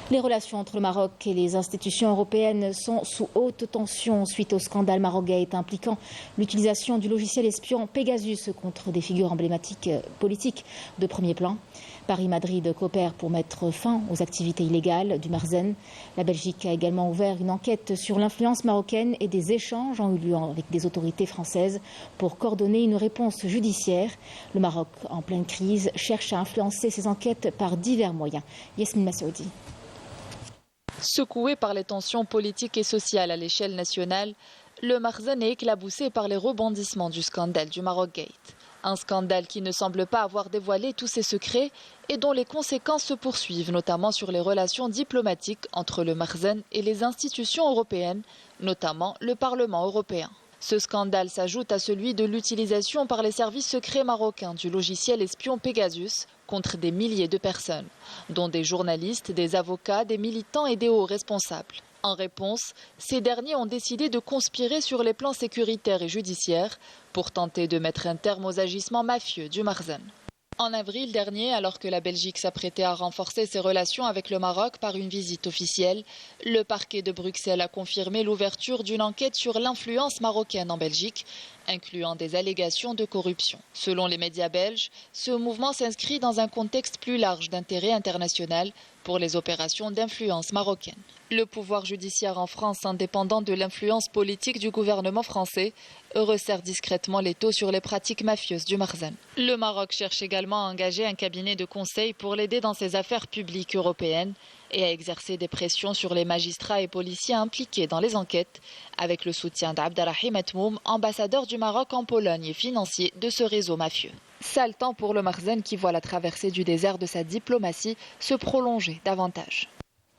Les relations entre le Maroc et les institutions européennes sont sous haute tension suite au scandale Marogate impliquant l'utilisation du logiciel espion Pegasus contre des figures emblématiques politiques de premier plan. Paris-Madrid coopère pour mettre fin aux activités illégales du Marzen. La Belgique a également ouvert une enquête sur l'influence marocaine et des échanges ont eu lieu avec des autorités françaises pour coordonner une réponse judiciaire. Le Maroc, en pleine crise, cherche à influencer ces enquêtes par divers moyens. Yasmine Massoudi. Secoué par les tensions politiques et sociales à l'échelle nationale, le Marzen est éclaboussé par les rebondissements du scandale du Marogate. Un scandale qui ne semble pas avoir dévoilé tous ses secrets et dont les conséquences se poursuivent, notamment sur les relations diplomatiques entre le Marzen et les institutions européennes, notamment le Parlement européen. Ce scandale s'ajoute à celui de l'utilisation par les services secrets marocains du logiciel espion Pegasus contre des milliers de personnes, dont des journalistes, des avocats, des militants et des hauts responsables. En réponse, ces derniers ont décidé de conspirer sur les plans sécuritaires et judiciaires pour tenter de mettre un terme aux agissements mafieux du Marzen. En avril dernier, alors que la Belgique s'apprêtait à renforcer ses relations avec le Maroc par une visite officielle, le parquet de Bruxelles a confirmé l'ouverture d'une enquête sur l'influence marocaine en Belgique, incluant des allégations de corruption. Selon les médias belges, ce mouvement s'inscrit dans un contexte plus large d'intérêt international pour les opérations d'influence marocaine. Le pouvoir judiciaire en France, indépendant de l'influence politique du gouvernement français, resserre discrètement l'étau sur les pratiques mafieuses du Marzen. Le Maroc cherche également à engager un cabinet de conseil pour l'aider dans ses affaires publiques européennes et à exercer des pressions sur les magistrats et policiers impliqués dans les enquêtes, avec le soutien d'Abdelrahim Etmoum, ambassadeur du Maroc en Pologne et financier de ce réseau mafieux. Sale temps pour le Marzen qui voit la traversée du désert de sa diplomatie se prolonger davantage.